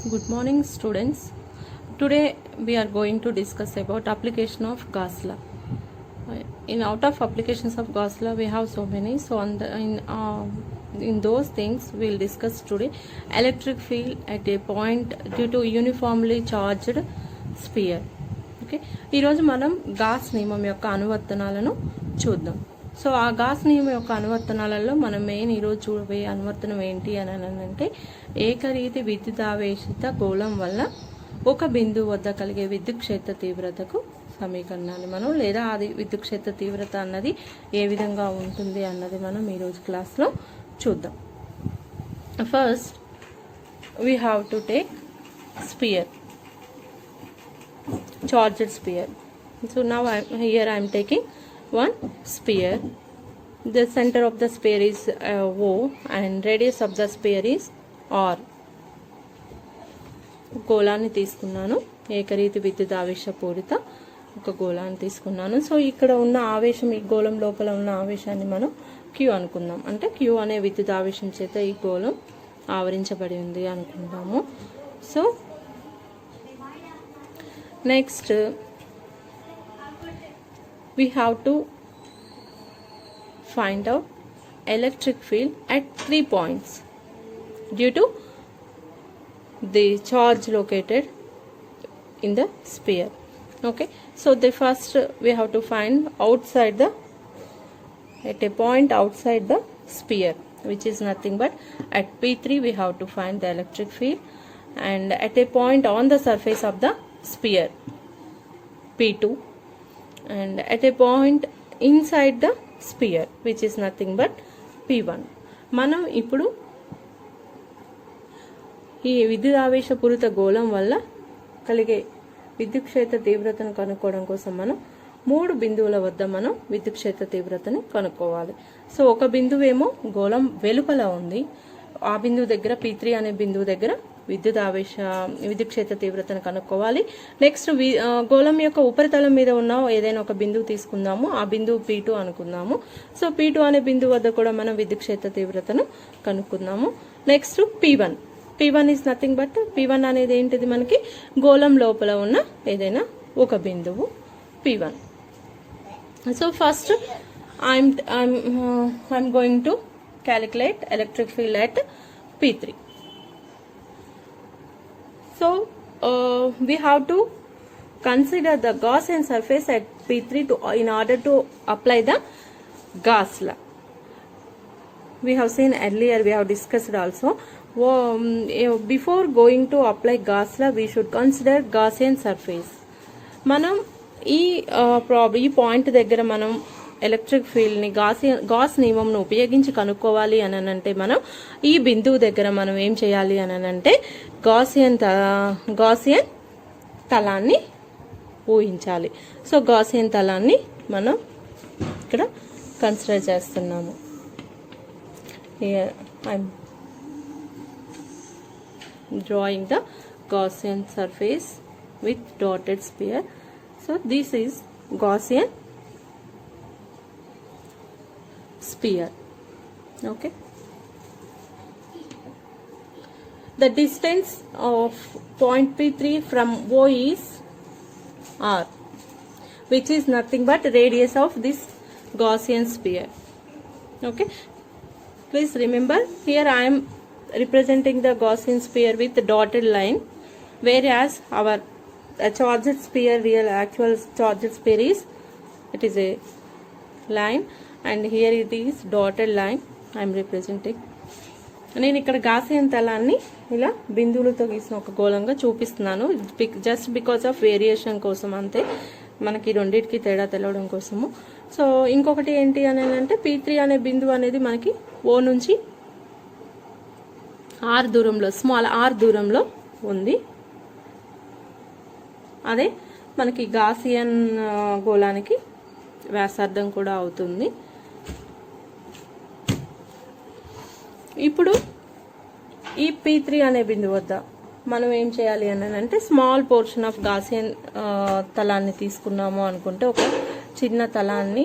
Good morning, students. Today we are going to discuss about application of Gauss law. In out of applications of Gauss law, we have so many. So in those things we will discuss today. Electric field at a point due to uniformly charged sphere. Okay, ఈరోజు మనం gas నియమం యొక్క అనువర్తనాలను చూద్దాం. So ఆ gas నియమం యొక్క అనువర్తనాలలో మనం మెయిన్ ఈరోజు చూడబోయే అనువర్తనం ఏంటి అని అంటే ఏకరీతి విద్యుదావేశిత గోళం వల్ల ఒక బిందువు వద్ద కలిగే విద్యుత్ క్షేత్ర తీవ్రతకు సమీకరణాన్ని మనం లేదా అది విద్యుత్ క్షేత్ర తీవ్రత అన్నది ఏ విధంగా ఉంటుంది అన్నది మనం ఈరోజు క్లాస్లో చూద్దాం. First we have to take sphere, charged sphere. So now I am taking one sphere. The center of the sphere is O and radius of the sphere is R. గోళాన్ని తీసుకున్నాను, ఏకరీతి విద్యుత్ ఆవేశపూరిత ఒక గోళాన్ని తీసుకున్నాను. సో ఇక్కడ ఉన్న ఆవేశం, ఈ గోళం లోపల ఉన్న ఆవేశాన్ని మనం Q అనుకుందాం. అంటే Q అనే విద్యుత్ ఆవేశం చేత ఈ గోళం ఆవరించబడి ఉంది అనుకుందాము. So next we have to find out electric field at 3 points due to the charge located in the sphere. Okay, so the first we have to find outside the at a point outside the sphere, which is nothing but at P3 we have to find the electric field, and at a point on the surface of the sphere P2, and at a point inside the sphere which is nothing but P1. మనం ఇప్పుడు ఈ విద్యుత్ ఆవేశపూరిత గోళం వల్ల కలిగే విద్యుత్ క్షేత్ర తీవ్రతను కనుక్కోవడం కోసం మనం 3 బిందువుల వద్ద మనం విద్యుత్ క్షేత్ర తీవ్రతను కనుక్కోవాలి. సో ఒక బిందువు ఏమో గోళం వెలుపల ఉంది, ఆ బిందువు దగ్గర P3 అనే బిందువు దగ్గర విద్యుత్ క్షేత్ర తీవ్రతను కనుక్కోవాలి. నెక్స్ట్ గోళం యొక్క ఉపరితలం మీద ఉన్న ఏదైనా ఒక బిందువు తీసుకుందాము, ఆ బిందువు P2 అనుకుందాము. సో P2 అనే బిందువు వద్ద కూడా మనం విద్యుత్ క్షేత్ర తీవ్రతను కనుక్కుందాము. Next P1 is nothing but P1 అనేది ఏంటిది, మనకి గోళం లోపల ఉన్న ఏదైనా ఒక బిందువు P1. So first I'm going to calculate electric field at P3. So we have to consider the Gaussian surface at P3 in order to apply the Gauss law. We have seen earlier, we have discussed also. Before going to apply Gauss law, we should consider Gaussian surface. మనం ఈ point దగ్గర మనం electric field ని gas నియమంను ఉపయోగించి కనుక్కోవాలి అని అంటే మనం ఈ బిందువు దగ్గర మనం ఏం చేయాలి అని అంటే గాసియన్ తలాన్ని ఊహించాలి. సో గాసియన్ తలాన్ని మనం ఇక్కడ కన్సిడర్ చేస్తున్నాము. I'm drawing the Gaussian surface with dotted sphere. So this is Gaussian sphere. Okay, the distance of point P3 from O is R, which is nothing but radius of this Gaussian sphere. Okay, please remember, here I am representing the Gaussian sphere with the dotted line, whereas our charged sphere, actual charged sphere is, it is a line, and here it is dotted line I am representing. నేను ఇక్కడ Gaussian తలాన్ని ఇలా బిందువులతో గీసిన ఒక గోళంగా చూపిస్తున్నాను, just because of variation కోసం, అంతే, మనకి రెండింటికి తేడా తెలవడం కోసము. సో ఇంకొకటి ఏంటి అని అంటే P3 అనే బిందువు అనేది మనకి O నుంచి R దూరంలో, స్మాల్ R దూరంలో ఉంది. అదే మనకి గాసియన్ గోళానికి వ్యాసార్థం కూడా అవుతుంది. ఇప్పుడు ఈ P3 అనే బిందువు వద్ద మనం ఏం చేయాలి అని అంటే స్మాల్ పోర్షన్ ఆఫ్ గాసియన్ తలాన్ని తీసుకున్నాము అనుకుంటే, ఒక చిన్న తలాన్ని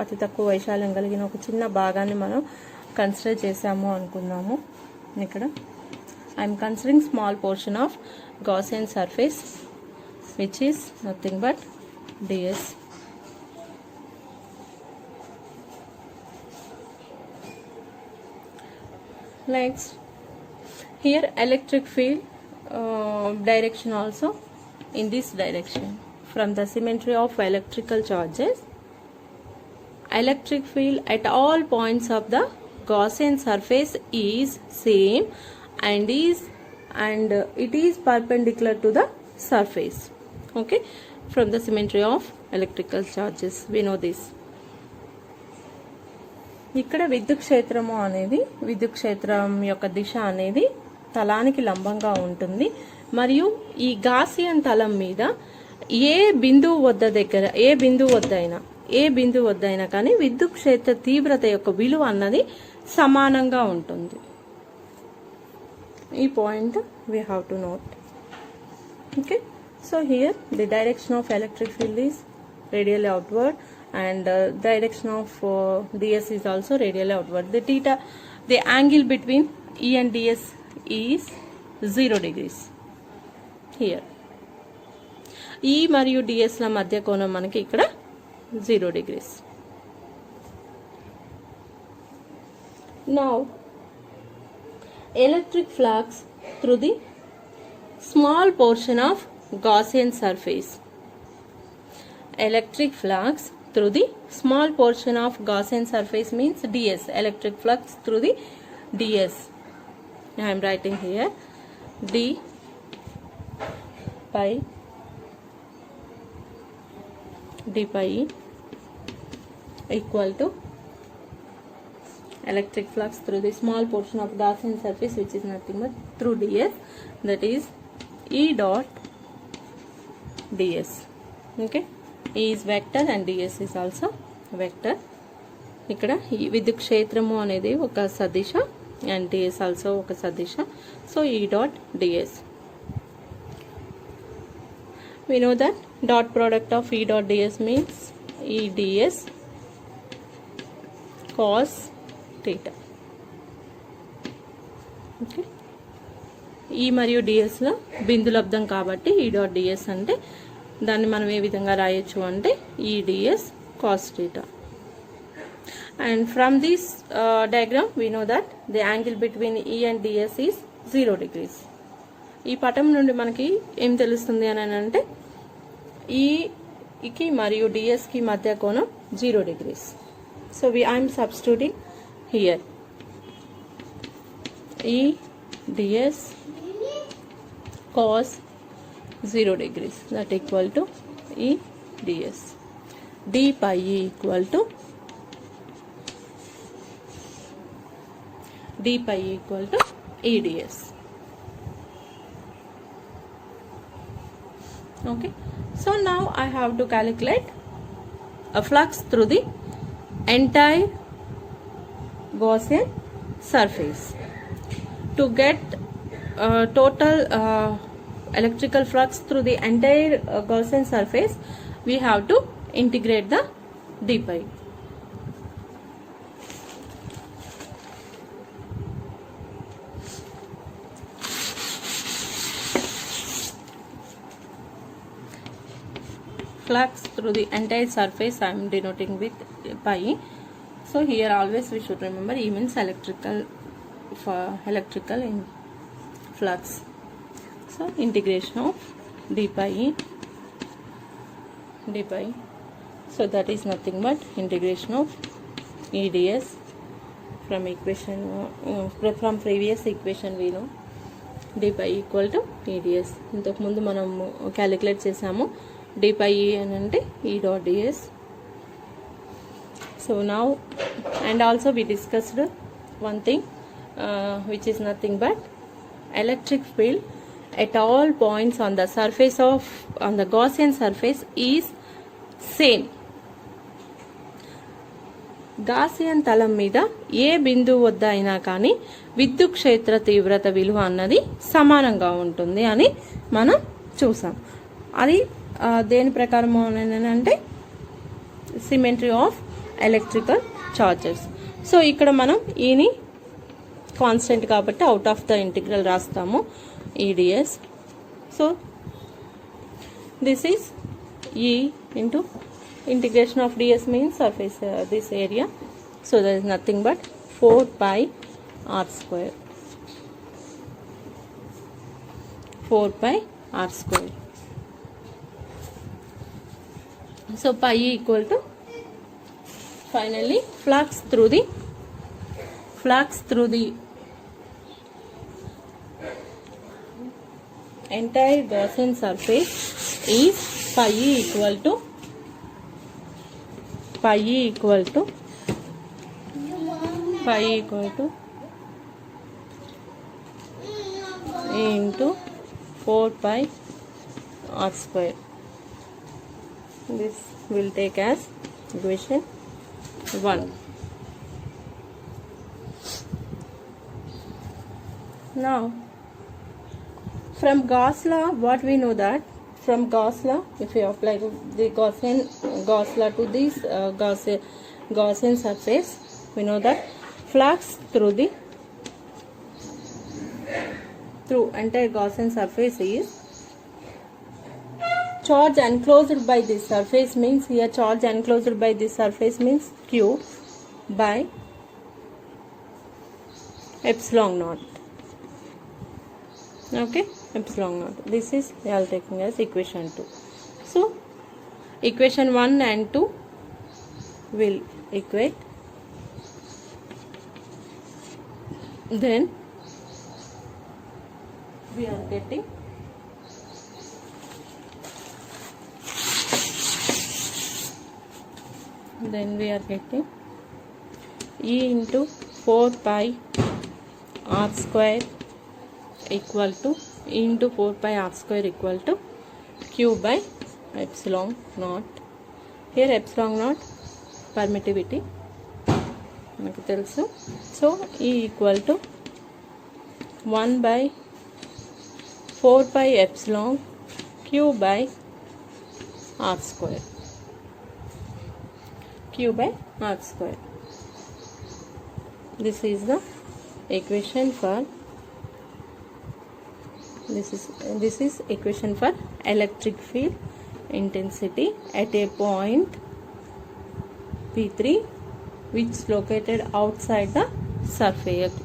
అతి తక్కువ వైశాల్యం కలిగిన ఒక చిన్న భాగాన్ని మనం కన్సిడర్ చేసాము అనుకుందాము ఇక్కడ. I am considering small portion of Gaussian surface, which is nothing but ds. Next, here electric field direction also in this direction. From the symmetry of electrical charges, electric field at all points of the Gaussian surface is same and it is perpendicular to the surface. Okay, from the symmetry of electrical charges we know this. ఇక్కడ విద్యుత్ క్షేత్రము అనేది విద్యుత్ క్షేత్రం యొక్క దిశ అనేది తలానికి లంబంగా ఉంటుంది మరియు ఈ గాసియన్ తలం మీద ఏ బిందువు వద్ద అయినా కానీ విద్యుత్ క్షేత్ర తీవ్రత యొక్క విలువ అన్నది సమానంగా ఉంటుంది. ఈ point we have to note. Okay, so here the direction of electric field is radially outward and direction of ds is also radially outward. The angle between E and ds is 0 degrees. Here E మరియు ds ల మధ్య కోణం మనకి ఇక్కడ 0 degrees. Now electric flux through the small portion of Gaussian surface. Electric flux through the small portion of Gaussian surface means ds. Electric flux through the ds. I am writing here d pi e equal to electric flux through the small portion of Gaussian surface, which is nothing but through ds, that is E dot ds. Okay, E is vector and ds is also vector. ఇక్కడ ఈ విద్యుత్ క్షేత్రము అనేది ఒక సదిశ and ds also ఒక సదిశ. So E dot ds. We know that dot product of E dot ds means E ds cos theta. Okay, E మరియు ds లో బిందు లబ్దం కాబట్టి E dot ds అంటే దాన్ని మనం ఏ విధంగా రాయొచ్చు అంటే E ds cos theta. And from this diagram we know that the angle between E and ds is 0 degrees. ఈ పటం నుండి మనకి ఏం తెలుస్తుంది అని అంటే E కి మరియు ds కి మధ్య కోణం 0 degrees. So I am substituting here E ds cos 0 degrees, that equal to E ds. D pi E equal to E ds. Okay, so now I have to calculate a flux through the entire Gaussian surface. To get total electrical flux through the entire Gaussian surface, we have to integrate the d pi. Flux through the entire surface I am denoting with pi. So here always we should remember E means electrical in flux. So integration of d pi. So that is nothing but integration of E ds from previous equation we know d pi equal to E ds. ఇంతకు ముందు మనం calculate చేసాము d pi అని అంటే E dot ds. So now and also we discussed one thing which is nothing but electric field at all points on the Gaussian surface is same. Gaussian తలం మీద ఏ బిందువు వద్ద అయినా కానీ విద్యుత్ క్షేత్ర తీవ్రత విలువ అన్నది సమానంగా ఉంటుంది అని మనం చూసాం. అది దేని ప్రకారం అంటే symmetry of electrical charges. So ఇక్కడ మనం ఈని కాన్స్టెంట్ కాబట్టి అవుట్ ఆఫ్ ద ఇంటిగ్రల్ రాస్తాము E dS. So this is E into integration of dS means surface this area. So that is nothing but 4 pi r square. 4 pi r square. So pi equal to, finally, flux through the entire Gaussian surface is pi equal to into 4 pi r square. This will take as equation 1. Now from Gauss law, what we know that from Gauss law, if you apply the Gauss law to this Gaussian surface, we know that flux through entire Gaussian surface is charge enclosed by this surface means, here charge enclosed by this surface means Q by epsilon naught. Okay, epsilon naught. This is we are taking as equation 2. So equation 1 and 2 will equate. Then we are getting E into 4 pi r square equal to Q by epsilon naught. Here epsilon naught permittivity మనకు తెలుసు. So E equal to 1 by 4 pi epsilon Q by r square. This is the equation for equation for electric field intensity at a point P3 which is located outside the surface,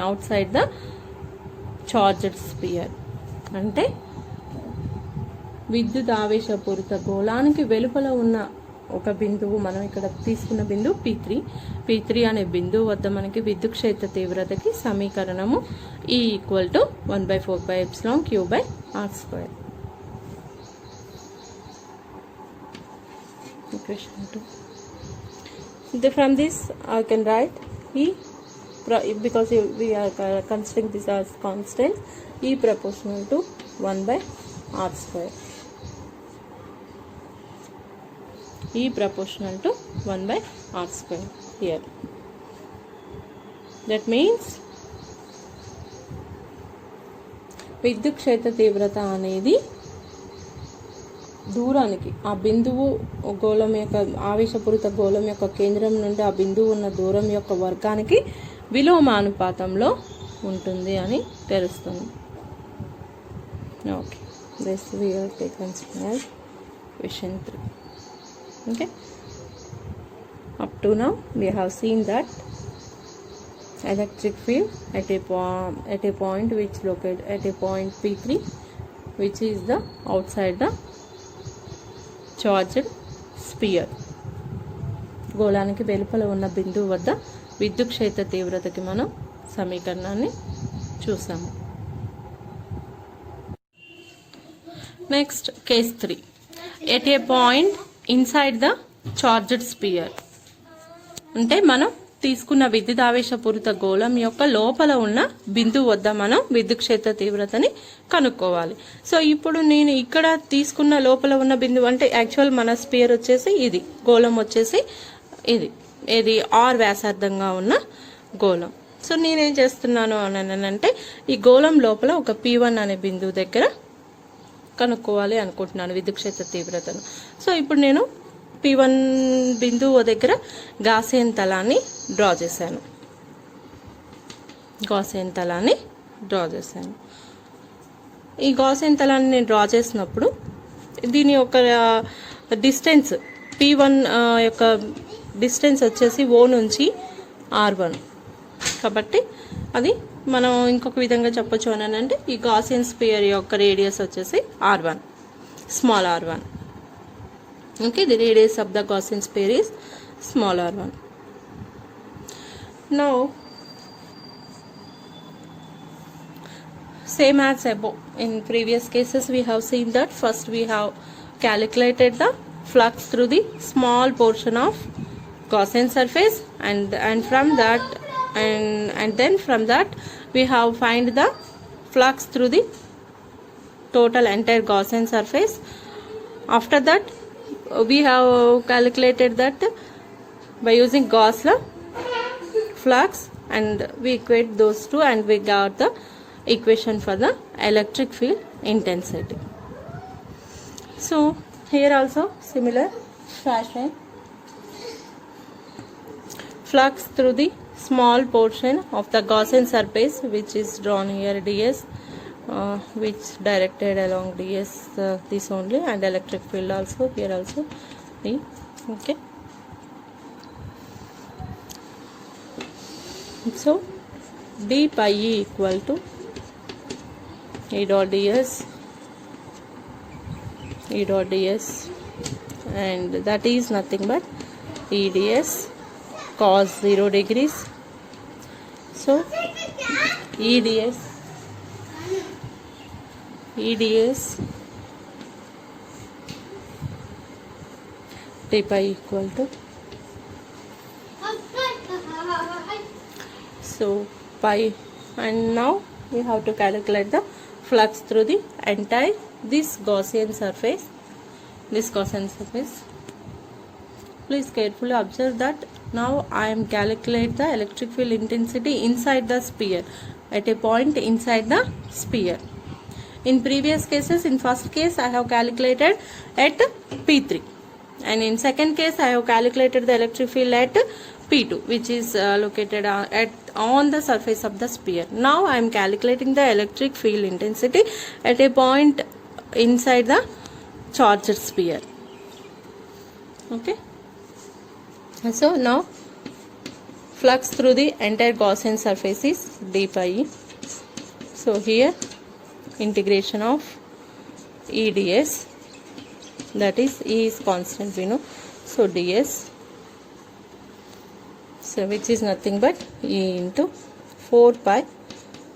outside the charged sphere. అంటే విద్యుత్ ఆవేశపూరిత గోళానికి వెలుపల ఉన్న ఒక బిందువు, మనం ఇక్కడ తీసుకున్న బిందువు P3 అనే బిందువు వద్ద మనకి విద్యుత్ క్షేత్ర తీవ్రతకి సమీకరణము E equal to 1/4 pi epsilon Q by r square. Equation 2. From this I can write E, because we are considering this as constant, E proportional to 1/r square. E proportional to 1/r square here. That means విద్యుత్ క్షేత్ర తీవ్రత అనేది దూరానికి, ఆ బిందువు గోళం యొక్క ఆవేశపూరిత గోళం యొక్క కేంద్రం నుండి ఆ బిందువు ఉన్న దూరం యొక్క వర్గానికి విలోమానుపాతంలో ఉంటుంది అని తెలుస్తుంది. Okay, this we will take as question 3. Okay, up to now we have seen that electric field at a point which located at a point P3 which is the outside the charged sphere. గోళానికి వెలుపల ఉన్న బిందువు వద్ద విద్యుత్ క్షేత్ర తీవ్రతకి మనం సమీకరణాన్ని చూసాము. Next case 3. at a point inside the charged sphere. అంటే మనం తీసుకున్న విద్యుత్ ఆవేశపూరిత గోళం యొక్క లోపల ఉన్న బిందువు వద్ద మనం విద్యుత్ క్షేత్ర తీవ్రతని కనుక్కోవాలి. సో ఇప్పుడు నేను ఇక్కడ తీసుకున్న లోపల ఉన్న బిందువు అంటే యాక్చువల్ మన స్పియర్ వచ్చేసి ఇది, గోళం వచ్చేసి ఇది ఆర్ వ్యాసార్థంగా ఉన్న గోళం. సో నేనేం చేస్తున్నాను అని అంటే ఈ గోళం లోపల ఒక P1 అనే బిందువు దగ్గర కనుక్కోవాలి అనుకుంటున్నాను విద్యుత్ క్షేత్ర తీవ్రతను. సో ఇప్పుడు నేను P1 బిందువు దగ్గర గాసియన్ తలాన్ని డ్రా చేశాను. గాసియన్ తలాన్ని డ్రా చేశాను. ఈ గాసియన్ తలాన్ని నేను డ్రా చేసినప్పుడు దీని యొక్క డిస్టెన్స్ P1 యొక్క డిస్టెన్స్ వచ్చేసి O నుంచి R1. కాబట్టి అది మనం ఇంకొక విధంగా చెప్పొచ్చు అని అంటే ఈ గాసియన్ స్పియర్ యొక్క రేడియస్ వచ్చేసి R1, small r1. Okay, the radius of the Gaussian sphere is small r1. Now same as above, in previous cases we have seen that first we have calculated the flux through the small portion of Gaussian surface, and from that and then from that we have find the flux through the total entire Gaussian surface. After that we have calculated that by using Gauss law flux, and we equate those two and we got the equation for the electric field intensity. So here also similar fashion, flux through the small portion of the Gaussian surface which is drawn here ds, which directed along ds, this only, and electric field also here also E. Okay, so d pi E equal to E dot ds, and that is nothing but E ds cos 0 degrees. So E ds d pi equal to, so pi, and now we have to calculate the flux through the entire this Gaussian surface. Please carefully observe that now I am calculate the electric field intensity inside the sphere, at a point inside the sphere. In previous cases, in first case I have calculated at P3, and in second case I have calculated the electric field at P2, which is located on the surface of the sphere. Now I am calculating the electric field intensity at a point inside the charged sphere. Okay, and so now flux through the entire Gaussian surface is d pi E. So here integration of E ds, that is E is constant we know, so ds, so which is nothing but E into 4 pi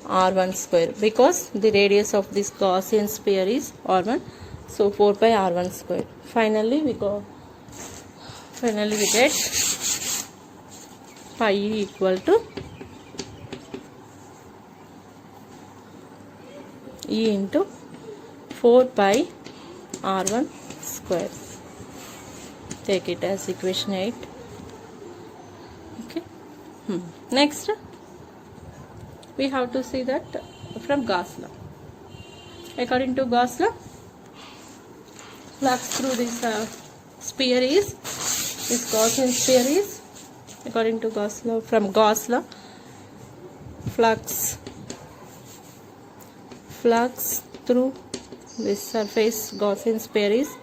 r1 square, because the radius of this Gaussian sphere is r1, so 4 pi r1 square. Finally we get pi E equal to E into 4 pi r1 square. Take it as equation 8. Okay. Next we have to see that from Gauss law. According to Gauss law, flux through this sphere is, this Gaussian sphere is, according to Gauss law, from Gauss law, flux through this surface Gaussian sphere is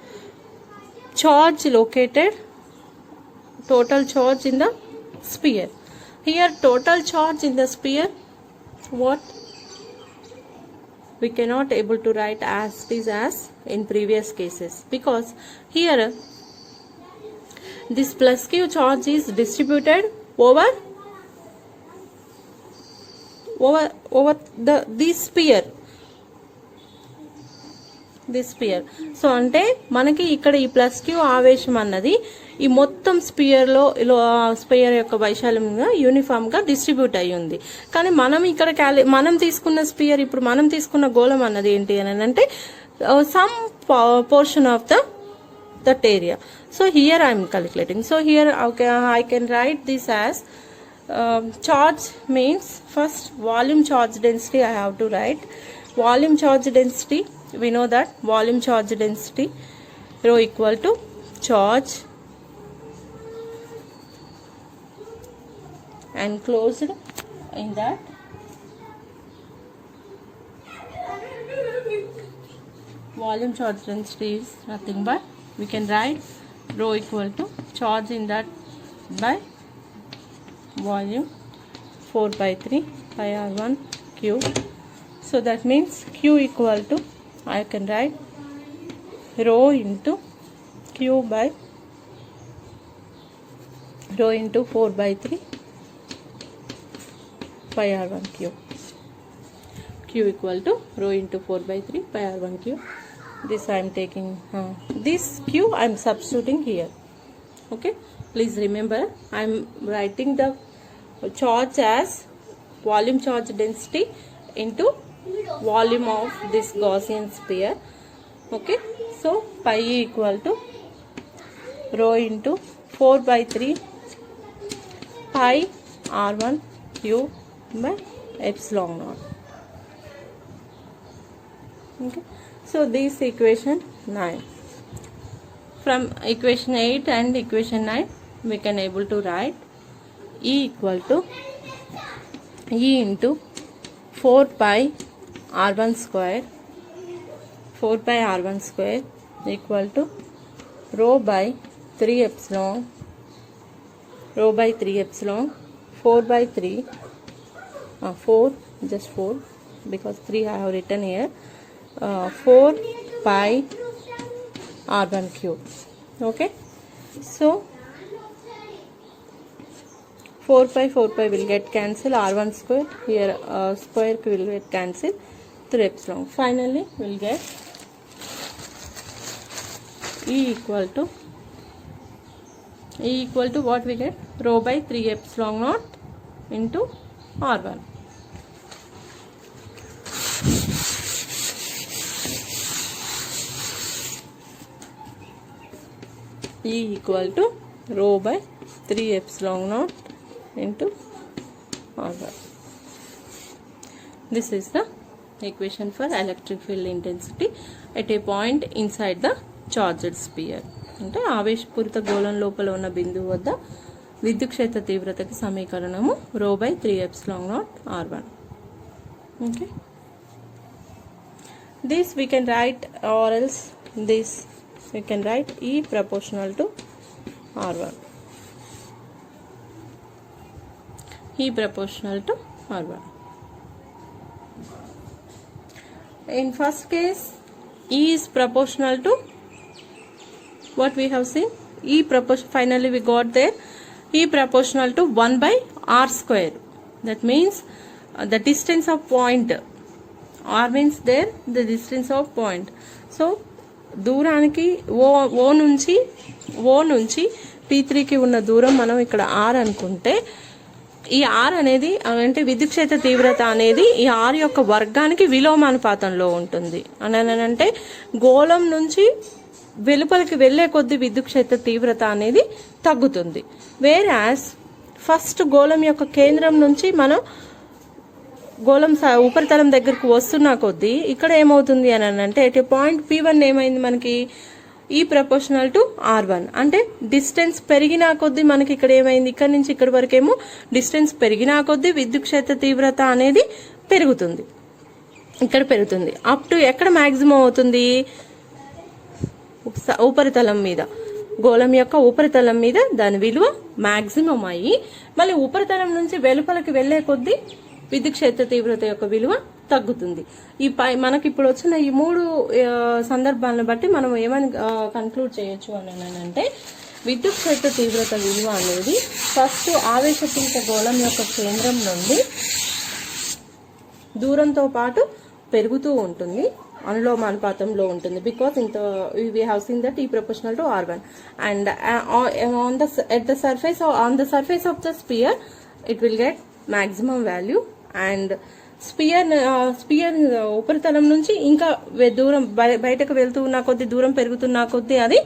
charge located, total charge in the sphere. Here total charge in the sphere, what we cannot able to write as it is as in previous cases, because here this plus q charge is distributed over this sphere. So అంటే మనకి ఇక్కడ ఈ plus Q ఆవేశం అన్నది ఈ మొత్తం spear యొక్క వైశాల్యంగా యూనిఫామ్గా distribute అయ్యి ఉంది. కానీ మనం ఇక్కడ మనం తీసుకున్న స్పియర్, ఇప్పుడు మనం తీసుకున్న గోళం అన్నది ఏంటి అని అంటే some portion of that area. So here I am calculating. So here I can write this as charge means first volume charge density I have to write. Volume charge density, we know that volume charge density rho equal to charge enclosed in that volume charge density is nothing but we can write rho equal to charge in that by volume 4 by 3 pi r1 cube. So that means q equal to, I can write rho into q by rho into 4 by 3 pi r1 cube. Q equal to rho into 4 by 3 pi r1 cube. This I am taking, this q I am substituting here. Okay, please remember I am writing the charge as volume charge density into volume of this Gaussian sphere. Okay, so pi equal to rho into 4 by 3 pi r1 cube by epsilon naught. Okay, so this equation 9. From equation 8 and equation 9 we can able to write E equal to E into 4 pi r1 square, 4 pi r1 square equal to rho by 3 epsilon, rho by 3 epsilon 4 by 3 4, just 4 because 3 I have written here, 4 pi r1 cube. Okay, so 4 pi will get cancelled, r1 square here, square will get cancelled, 3 epsilon. Finally we will get E equal to what we get, rho by 3 epsilon naught into r1. E equal to rho by 3 epsilon naught into r1. This is the equation for electric field intensity at a point inside the charged sphere. అంటే ఆవేశపూరిత గోళం లోపల ఉన్న బిందువు వద్ద విద్యుత్ క్షేత్ర తీవ్రతకి సమీకరణము rho by 3 epsilon naught r1. Okay, this we can write, or else this we can write E proportional to r1. E proportional to r1. In first case E is proportional to what we have seen, E proportion, finally we got there E proportional to 1 by r square. That means the distance of point, r means there the distance of point. So దూరానికి ఓ నుంచి P3కి ఉన్న దూరం మనం ఇక్కడ r అనుకుంటే, ఈ r అనేది అంటే విద్యుత్ క్షేత్ర తీవ్రత అనేది ఈ r యొక్క వర్గానికి విలోమానుపాతంలో ఉంటుంది. అంటే గోళం నుంచి వెలుపలికి వెళ్లే కొద్ది విద్యుత్ క్షేత్ర తీవ్రత అనేది తగ్గుతుంది. వేరాస్ ఫస్ట్ గోళం యొక్క కేంద్రం నుంచి మనం గోళం ఉపరితలం దగ్గరకు వస్తున్న కొద్దీ ఇక్కడ ఏమవుతుంది అని అంటే ఎట్ పాయింట్ P1 ఏమైంది మనకి ఈ ప్రపోర్షనల్ టు r1. అంటే డిస్టెన్స్ పెరిగినా కొద్దీ మనకి ఇక్కడ ఏమైంది, ఇక్కడ నుంచి ఇక్కడ వరకేమో డిస్టెన్స్ పెరిగినా కొద్దీ విద్యుత్ క్షేత్ర తీవ్రత అనేది పెరుగుతుంది, ఇక్కడ పెరుగుతుంది. అప్ టు ఎక్కడ మాక్సిమం అవుతుంది, ఉపరితలం మీద, గోళం యొక్క ఉపరితలం మీద దాని విలువ మాక్సిమం అయ్యి మళ్ళీ ఉపరితలం నుంచి వెలుపలికి వెళ్లే కొద్దీ విద్యుత్ క్షేత్ర తీవ్రత యొక్క విలువ తగ్గుతుంది. ఈ మనకి ఇప్పుడు వచ్చిన ఈ మూడు సందర్భాలను బట్టి మనం ఏమని కన్క్లూడ్ చేయొచ్చు అని అంటే, విద్యుత్ క్షేత్ర తీవ్రత విలువ అనేది ఫస్ట్ ఆవేశపూరిత గోళం యొక్క కేంద్రం నుండి దూరంతో పాటు పెరుగుతూ ఉంటుంది, అనులోమానుపాతంలో ఉంటుంది. Because we have seen that E proportional to r1 and on the surface of the sphere it will get maximum value, and sphere ఉపరితలం నుంచి ఇంకా దూరం బయటకు వెళ్తూ ఉన్న కొద్ది, దూరం పెరుగుతున్న కొద్ది అది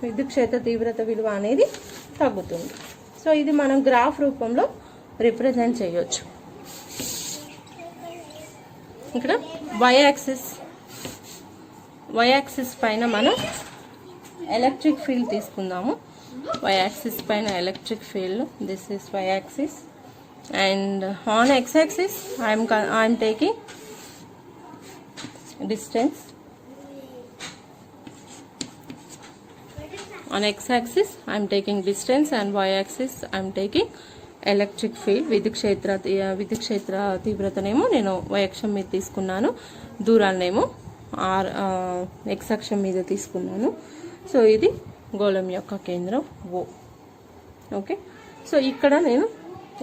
విద్యుత్ క్షేత్ర తీవ్రత విలువ అనేది తగ్గుతుంది. సో ఇది మనం గ్రాఫ్ రూపంలో రిప్రజెంట్ చేయొచ్చు. ఇక్కడ y యాక్సిస్ పైన మనం ఎలక్ట్రిక్ ఫీల్డ్ తీసుకుందాము. y యాక్సిస్ పైన electric field, this is y axis, and on x axis I am taking distance. On x-axis I am taking distance and y-axis I am taking electric field. విద్యుత్ క్షేత్ర తీవ్రతనేమో నేను y అక్షం మీద తీసుకున్నాను, దూరాన్నేమో x అక్షం మీద తీసుకున్నాను. సో ఇది గోళం యొక్క కేంద్రం O. ఓకే, సో ఇక్కడ నేను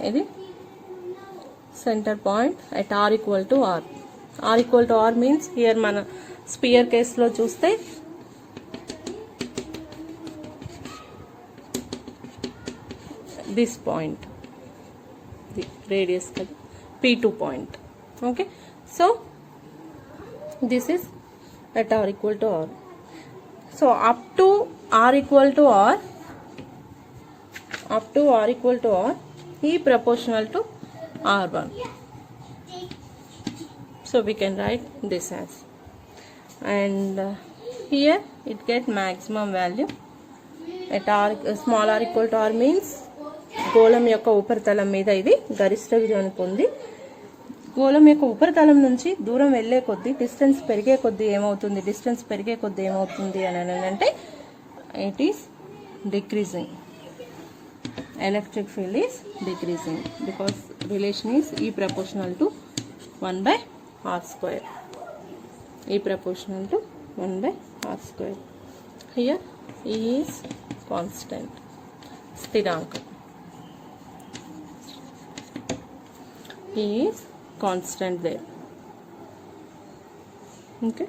ఇది centre point at r equal to r. r equal to r means here మన స్పియర్ కేసులో చూస్తే this point, the radius P2 point. Okay, so this is at r equal to r. So up to r equal to r, E proportional to r1. So we can write this as, and here it get maximum value at r, small r equal to r means గోళం యొక్క ఉపరితలం మీద ఇది గరిష్ట విలువను పొంది, గోళం యొక్క ఉపరితలం నుంచి దూరం వెళ్ళే కొద్దీ డిస్టెన్స్ పెరిగే కొద్దీ ఏమవుతుంది అని అంటే it is decreasing. Electric field is decreasing because relation is E proportional to 1/r². E proportional to 1/r². Here E is constant, స్థిరాంకం. is constant there. Okay,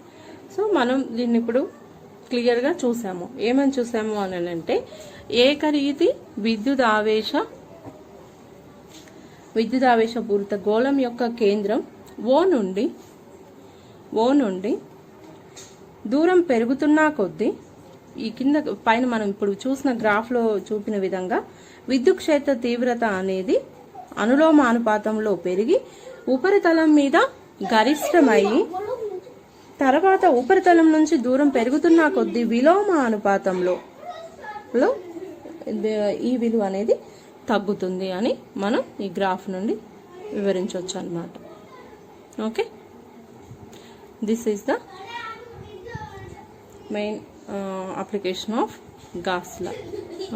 so మనం దీన్ని ఇప్పుడు క్లియర్గా చూసాము. ఏమని చూసాము అని అంటే ఏకరీతి విద్యుదావేశపూరిత గోళం యొక్క కేంద్రం O నుండి దూరం పెరుగుతున్నా కొద్దీ ఈ కింద పైన మనం ఇప్పుడు చూసిన గ్రాఫ్లో చూపిన విధంగా విద్యుత్ క్షేత్ర తీవ్రత అనేది అనులోమానుపాతంలో పెరిగి ఉపరితలం మీద గరిష్టమయ్యి, తర్వాత ఉపరితలం నుంచి దూరం పెరుగుతున్న కొద్దీ విలోమ అనుపాతంలో ఈ విలువ అనేది తగ్గుతుంది అని మనం ఈ గ్రాఫ్ నుండి వివరించవచ్చు అన్నమాట. Okay, this is the main application of gas law.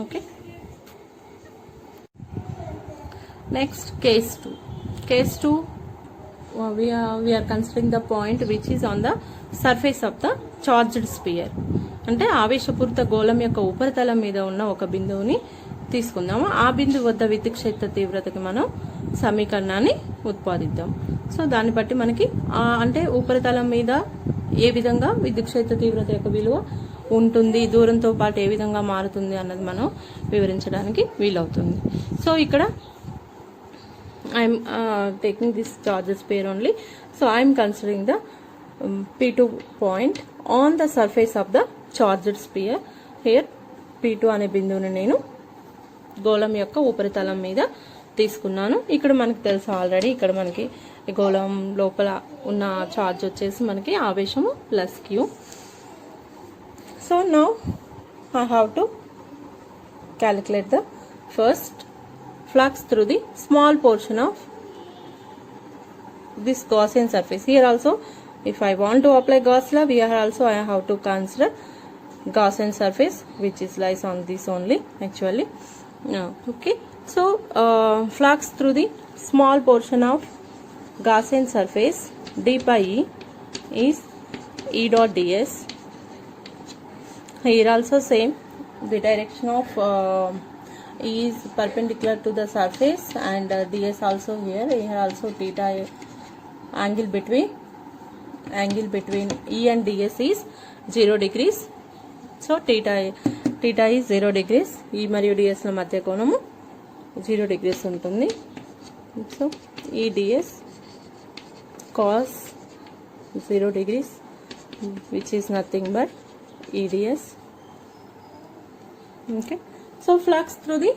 Okay, next case 2. Case 2 we are considering the point which is on the surface of the charged sphere. అంటే ఆవేశపూరిత గోళం యొక్క ఉపరితలం మీద ఉన్న ఒక బిందువుని తీసుకుందాము. ఆ బిందువు వద్ద విద్యుత్ క్షేత్ర తీవ్రతకి మనం సమీకరణాన్ని ఉత్పాదిద్దాం. సో దాన్ని బట్టి మనకి అంటే ఉపరితలం మీద ఏ విధంగా విద్యుత్ క్షేత్ర తీవ్రత యొక్క విలువ ఉంటుంది, దూరంతో పాటు ఏ విధంగా మారుతుంది అన్నది మనం వివరించడానికి వీలవుతుంది. సో ఇక్కడ I am taking this charged sphere only, so I am considering the P2 point on the surface of the charged sphere. Here P2 అనే బిందువుని నేను గోళం యొక్క ఉపరితలం మీద తీసుకున్నాను. ఇక్కడ మనకు తెలుసు ఆల్రెడీ, ఇక్కడ మనకి గోళం లోపల ఉన్న చార్జ్ వచ్చేసి మనకి ఆవేశము +q. So now I have to calculate the first flux through the small portion of this Gaussian surface. Here also, if I want to apply Gauss law, here also I have to consider Gaussian surface, which is lies on this only actually. Okay, so flux through the small portion of Gaussian surface d by E is E dot ds. Here also same, the direction of E is perpendicular to the surface, and ds also here also theta angle between E and ds is 0 degrees. So theta is 0 degrees. E మరియు ds ల మధ్య కోణము 0 degrees ఉంటుంది. So E ds cos 0 degrees, which is nothing but E ds. Okay, so flux through the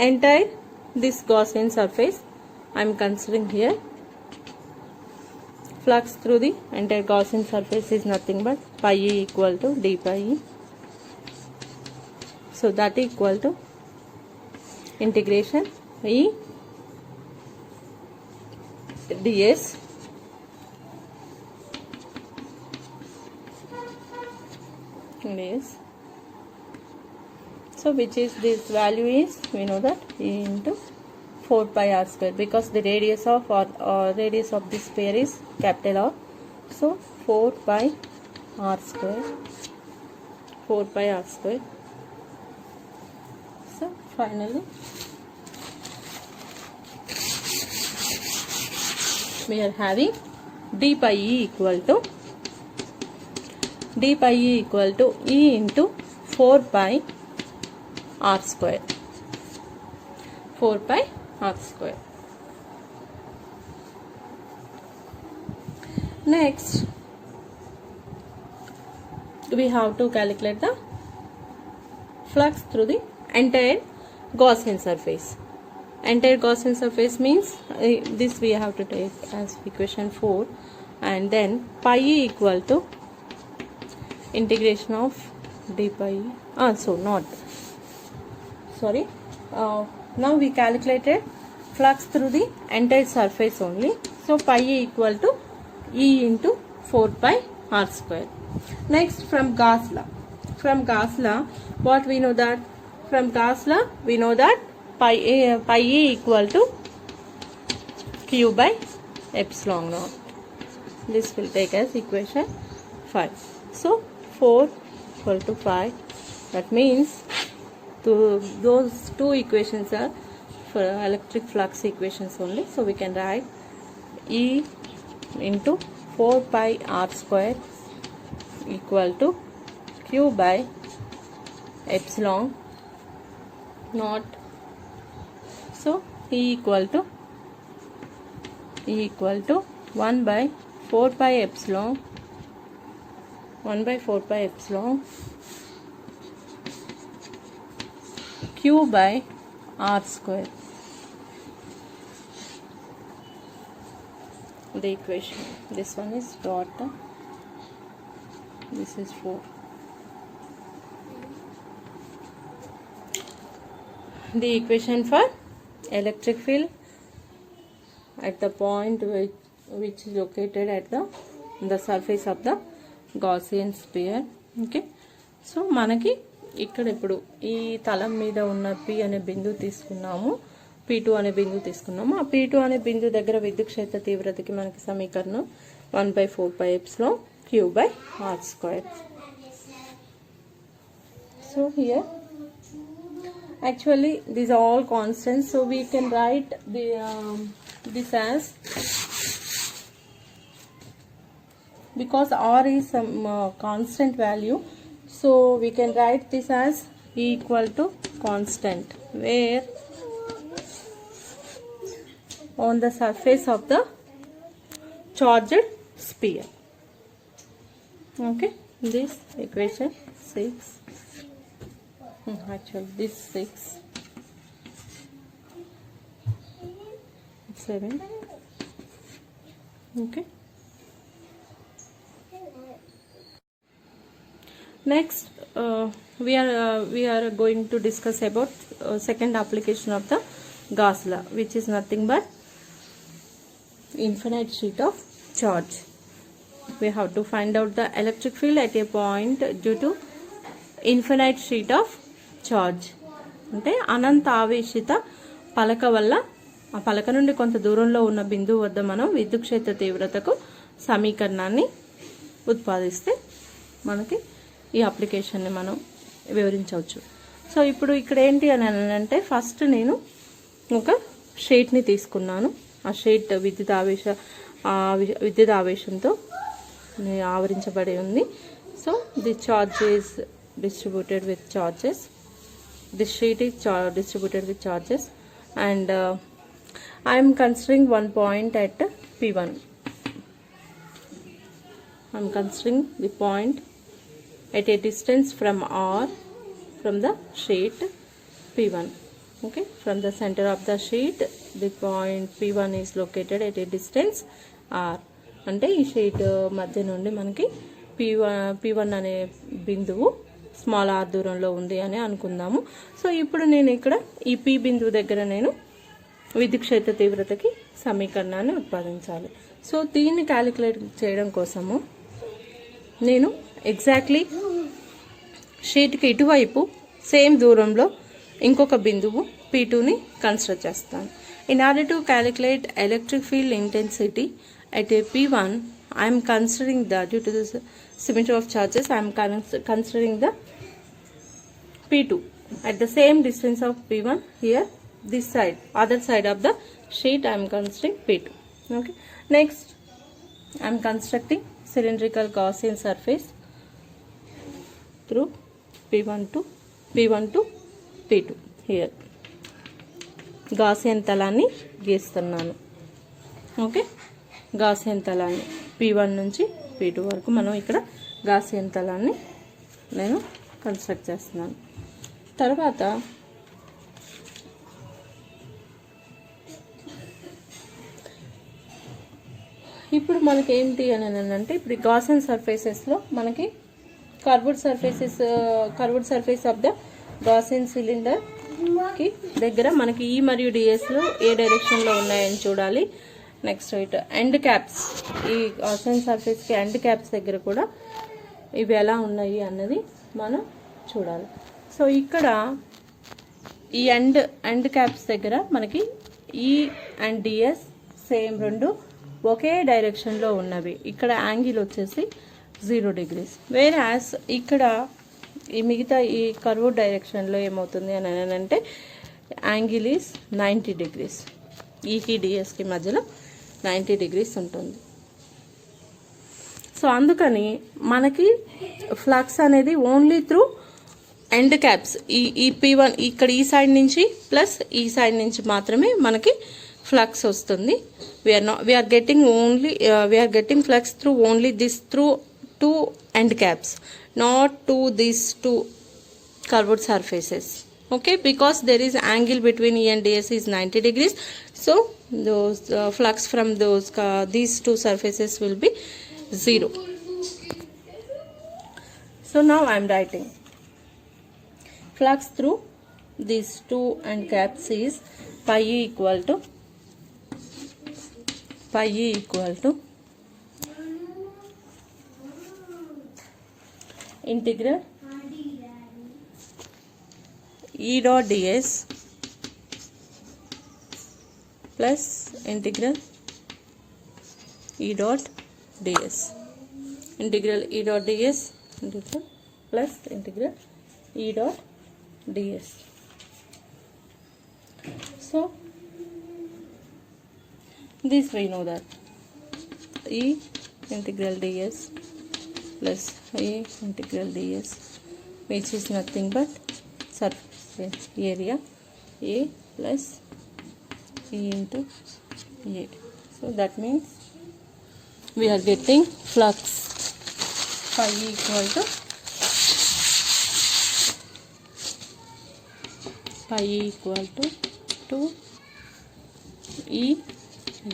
entire this Gaussian surface I am considering here. Flux through the entire Gaussian surface is nothing but pi E equal to d pi E. So that equal to integration E ds it is. So which is this value is, we know that E into 4 pi r square, because the radius of radius of this sphere is capital R. So 4 pi r square, 4 pi r square. So finally we are having d pi e equal to E into 4 pi r square, 4 pi r square. Next we have to calculate the flux through the entire Gaussian surface. Entire Gaussian surface means this we have to take as equation 4, and then pi e equal to integration of d pi e. Now we calculated flux through the entire surface only. So pi e equal to E into 4 pi r square. Next, from Gauss law. From Gauss law, what we know that? From Gauss law, we know that pi e equal to Q by epsilon naught. This will take as equation 5. So 4 equal to 5. That means those two equations are for electric flux equations only. So we can write E into 4 pi r square equal to Q by epsilon naught. So E equal to 1 by 4 pi epsilon Q by r square. The equation, this one is dot, this is 4. The equation for electric field at the point which is located at the surface of the Gaussian sphere. Okay, so మనకి ఇక్కడ ఇప్పుడు ఈ తలం మీద ఉన్న P అనే బిందువు తీసుకున్నాము, P2 అనే బిందువు తీసుకున్నాము. ఆ P2 అనే బిందువు దగ్గర విద్యుత్ క్షేత్ర తీవ్రతకి మనకి సమీకరణం 1/4 pi epsilon Q by r square. So here actually these are all constants, so we can write this as, because r is some constant value, so we can write this as E equal to constant, where on the surface of the charged sphere. Okay, this equation 6, actually this 6, 7. Okay, next we are going to discuss about second application of the Gauss law, which is nothing but infinite sheet of charge. We have to find out the electric field at a point due to infinite sheet of charge. అంటే అనంత ఆవేశిత పలక వల్ల ఆ పలక నుండి కొంత దూరంలో ఉన్న బిందువు వద్ద మనం విద్యుత్ క్షేత్ర తీవ్రతకు సమీకరణాన్ని ఉత్పాదిస్తే మనకి ఈ అప్లికేషన్ని మనం వివరించవచ్చు. సో ఇప్పుడు ఇక్కడ ఏంటి అని అంటే, ఫస్ట్ నేను ఒక షీట్ని తీసుకున్నాను. ఆ షీట్ విద్యుత్ ఆవేశంతో ఆవరించబడి ఉంది. So the charge is distributed with charges, this sheet is distributed with charges, and I am considering one point at P1. I am considering the point at a distance from R from the sheet P1. Okay, from the center of the sheet the point P1 is located at a distance R. అంటే ఈ sheet మధ్య నుండి మనకి P1 అనే బిందువు small r దూరంలో ఉంది అని అనుకుందాము. సో ఇప్పుడు నేను ఇక్కడ ఈ P బిందువు దగ్గర నేను విద్యుత్ క్షేత్ర తీవ్రతకి సమీకరణాన్ని ఉత్పాదించాలి. సో దీన్ని క్యాలిక్యులేట్ చేయడం కోసము నేను ఎగ్జాక్ట్లీ షీట్కి ఇటువైపు సేమ్ దూరంలో ఇంకొక బిందువు P2ని కన్స్ట్రక్ట్ చేస్తాను. In order to calculate electric field intensity at a P1, I am considering that due to the symmetry of charges, I am considering the P2 at the same distance of P1. Here this side, other side of the sheet, I am considering P2. Okay, next I am constructing cylindrical Gaussian surface through P1 to P2 here. Gaussian తలాన్ని గీస్తున్నాను. Okay, Gaussian తలాన్ని P1 నుంచి P2 వరకు మనం ఇక్కడ Gaussian తలాన్ని నేను construct చేస్తున్నాను. తర్వాత ఇప్పుడు మనకి ఏంటి అని అంటే ఇప్పుడు గాసియన్ సర్ఫేసెస్లో మనకి curved surface of the Gaussian సిలిండర్కి దగ్గర మనకి ఈ మరియు డిఎస్లు ఏ డైరెక్షన్లో ఉన్నాయని చూడాలి. నెక్స్ట్ ఇటు ఎండ్ క్యాప్స్, ఈ గాసియన్ సర్ఫేస్కి ఎండ్ క్యాప్స్ దగ్గర కూడా ఇవి ఎలా ఉన్నాయి అన్నది మనం చూడాలి. సో ఇక్కడ ఈ ఎండ్ క్యాప్స్ దగ్గర మనకి ఈ అండ్ డిఎస్ సేమ్ రెండు ఒకే డైరెక్షన్లో ఉన్నవి. ఇక్కడ యాంగిల్ వచ్చేసి 0 degrees. వేరాస్ ఇక్కడ ఈ మిగతా ఈ కర్వ్ డైరెక్షన్లో ఏమవుతుంది అని అంటే యాంగిల్ ఈజ్ 90 degrees. ఈకి డిఎస్కి మధ్యలో 90 degrees ఉంటుంది. సో అందుకని మనకి ఫ్లక్స్ అనేది ఓన్లీ త్రూ ఎండ్ క్యాప్స్, ఈ P1 ఇక్కడ ఈ సైడ్ నుంచి ప్లస్ ఈ సైడ్ నుంచి మాత్రమే మనకి ఫ్లక్స్ వస్తుంది. we are getting flux through only this through two end caps, not to these two curved surfaces. Okay, because there is angle between E and DS is 90 degrees, so those flux from these two surfaces will be 0. So now I am writing flux through these two end caps is pi E equal to integral E dot ds plus integral E dot ds. Integral E dot ds plus integral E dot ds. So this we know that E integral ds plus E integral ds, which is nothing but surface area A plus E into A. So that means we are getting flux phi equal to pi equal to 2 E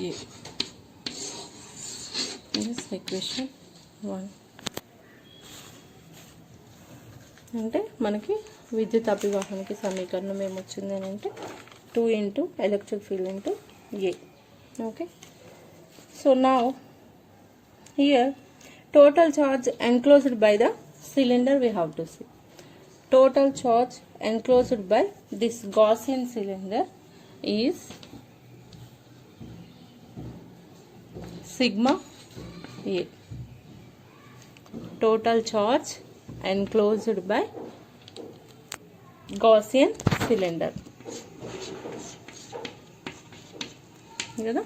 A. This is equation 1. అంటే మనకి విద్యుత్ అభివాహానికి సమీకరణం ఏమొచ్చింది అని అంటే 2 into electric field into A. Okay, so now here total charge enclosed by the cylinder we have to see. Total charge enclosed by this Gaussian cylinder is sigma A. Total charge enclosed by Gaussian cylinder కదా.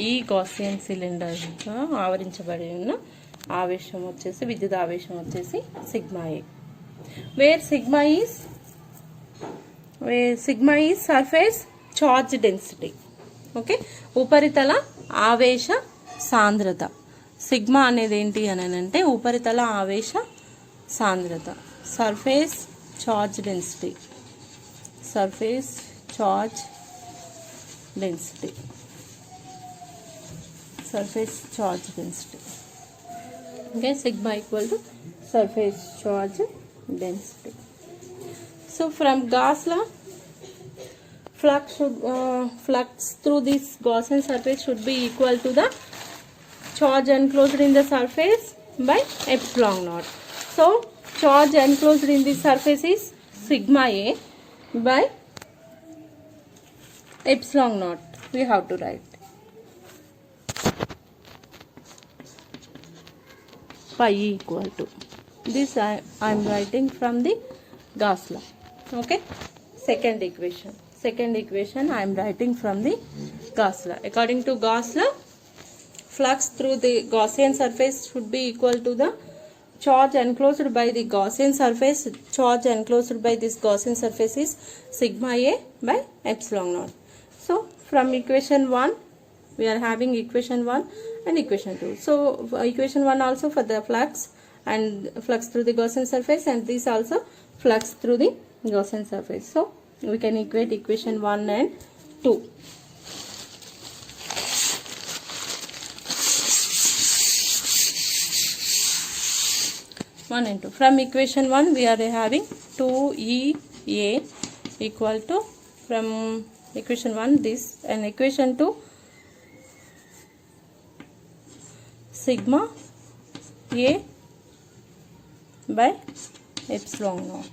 ఈ Gaussian cylinder ఆవరించబడి ఉన్న ఆవేశం వచ్చేసి విద్యుత్ ఆవేశం వచ్చేసి sigma A. Where sigma is surface charge density. Okay, ఉపరితల ఆవేశ సాంద్రత. సిగ్మా అనేది ఏంటి అని అంటే ఉపరితల ఆవేశ సాంద్రత. Surface charge density, surface charge density, surface charge density. Okay, sigma equal to surface charge density. So from Gauss law, flux through this Gaussian surface should be equal to the charge enclosed in the surface by epsilon naught. So charge enclosed in the surface is sigma A by epsilon naught. We have to write pi equal to this. I am writing from the Gauss law. Okay, second equation I am writing from the Gauss law. According to Gauss law, flux through the Gaussian surface should be equal to the charge enclosed by the Gaussian surface. Charge enclosed by this Gaussian surface is sigma A by epsilon naught. So from equation 1 we are having equation 1 and equation 2. So equation 1 also for the flux and flux through the Gaussian surface, and this also flux through the Gaussian surface. So we can equate equation 1 and 2. From equation 1 we are having 2EA equal to, from equation 1 this, and equation 2 sigma A by epsilon naught.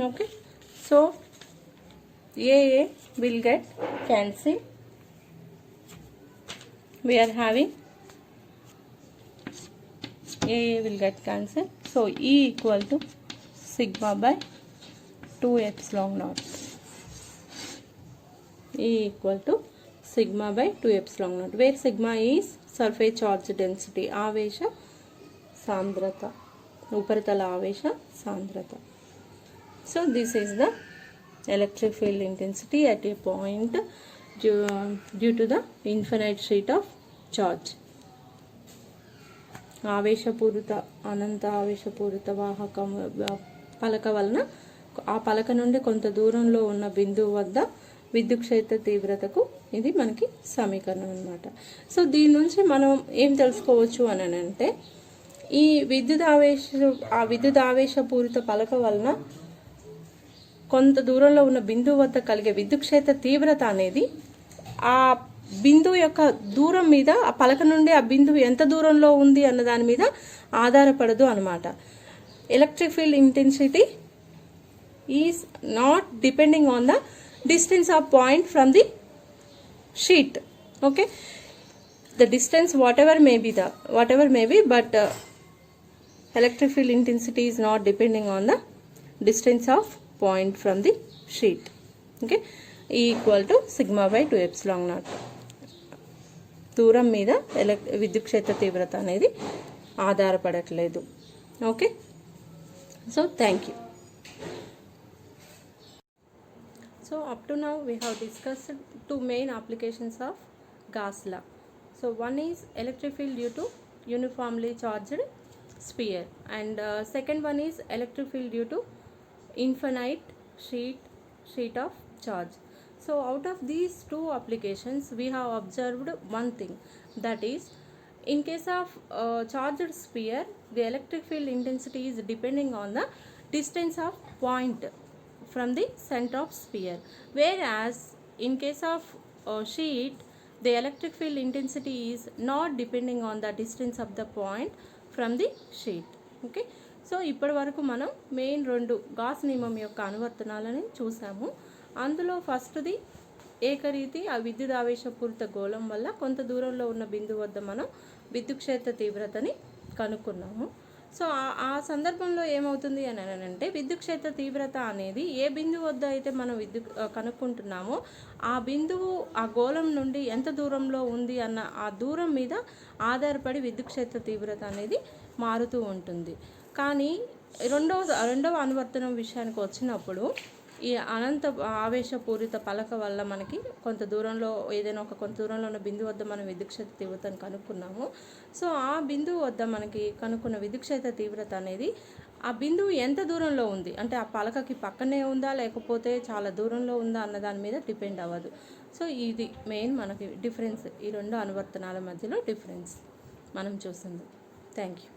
Okay, so AA will get cancelled. We are having AA will get cancelled. So E equal to sigma by 2 epsilon naught. E equal to sigma by 2 epsilon naught, where sigma is surface charge density, avesha सांद्रता, उपरितल आवेश सांद्रता. So this is the electric field intensity at a point due to the infinite sheet of charge. ఆవేశపూరిత అనంత ఆవేశపూరిత వాహకం పలక వలన ఆ పలక నుండి కొంత దూరంలో ఉన్న బిందువు వద్ద విద్యుత్ క్షేత్ర తీవ్రతకు ఇది మనకి సమీకరణం అన్నమాట. సో దీని నుంచి మనం ఏం తెలుసుకోవచ్చు అని అంటే, ఈ విద్యుత్ ఆవేశపూరిత పలక వలన కొంత దూరంలో ఉన్న బిందువు వద్ద కలిగే విద్యుత్ క్షేత్ర తీవ్రత అనేది ఆ బిందువు యొక్క దూరం మీద, ఆ పలక నుండి ఆ బిందువు ఎంత దూరంలో ఉంది అన్న దాని మీద ఆధారపడదు అన్నమాట. Electric field intensity is not depending on the distance of point from the sheet. Okay, the distance whatever may be, but electric field intensity is not depending on the distance of point from the sheet. Okay, E equal to sigma by 2 epsilon naught. దూరం మీద విద్యుత్ క్షేత్ర తీవ్రత అనేది ఆధారపడట్లేదు. Okay, so thank you. So up to now we have discussed two main applications of Gauss law. So one is electric field due to uniformly charged sphere, and second one is electric field due to infinite sheet of charge. So out of these two applications we have observed one thing, that is, in case of charged sphere, the electric field intensity is depending on the distance of point from the center of sphere, whereas in case of sheet, the electric field intensity is not depending on the distance of the point from the sheet. Okay, so ఇప్పటి వరకు మనం main రెండు gas నియమం యొక్క అనువర్తనాలని చూసాము. అందులో ఫస్ట్ది ఏకరీతి ఆ విద్యుత్ ఆవేశపూరిత గోళం వల్ల కొంత దూరంలో ఉన్న బిందువు వద్ద మనం విద్యుత్ క్షేత్ర తీవ్రతని కనుక్కున్నాము. సో ఆ సందర్భంలో ఏమవుతుంది అని అంటే, విద్యుత్ క్షేత్ర తీవ్రత అనేది ఏ బిందువు వద్ద అయితే మనం కనుక్కుంటున్నామో ఆ బిందువు ఆ గోళం నుండి ఎంత దూరంలో ఉంది అన్న ఆ దూరం మీద ఆధారపడి విద్యుత్ క్షేత్ర తీవ్రత అనేది మారుతూ ఉంటుంది. కానీ రెండవ అనువర్తనం విషయానికి వచ్చినప్పుడు, ఈ అనంత ఆవేశపూరిత పలక వల్ల మనకి కొంత దూరంలో కొంత దూరంలో ఉన్న బిందువు వద్ద మనం విద్యుత్ క్షేత్ర తీవ్రతను కనుక్కున్నాము. సో ఆ బిందువు వద్ద మనకి కనుక్కున్న విద్యుత్ క్షేత్ర తీవ్రత అనేది ఆ బిందువు ఎంత దూరంలో ఉంది అంటే, ఆ పలకకి పక్కనే ఉందా లేకపోతే చాలా దూరంలో ఉందా అన్న దాని మీద డిపెండ్ అవ్వదు. సో ఇది మెయిన్ మనకి డిఫరెన్స్, ఈ రెండు అనువర్తనాల మధ్యలో డిఫరెన్స్ మనం చూసింది. Thank you.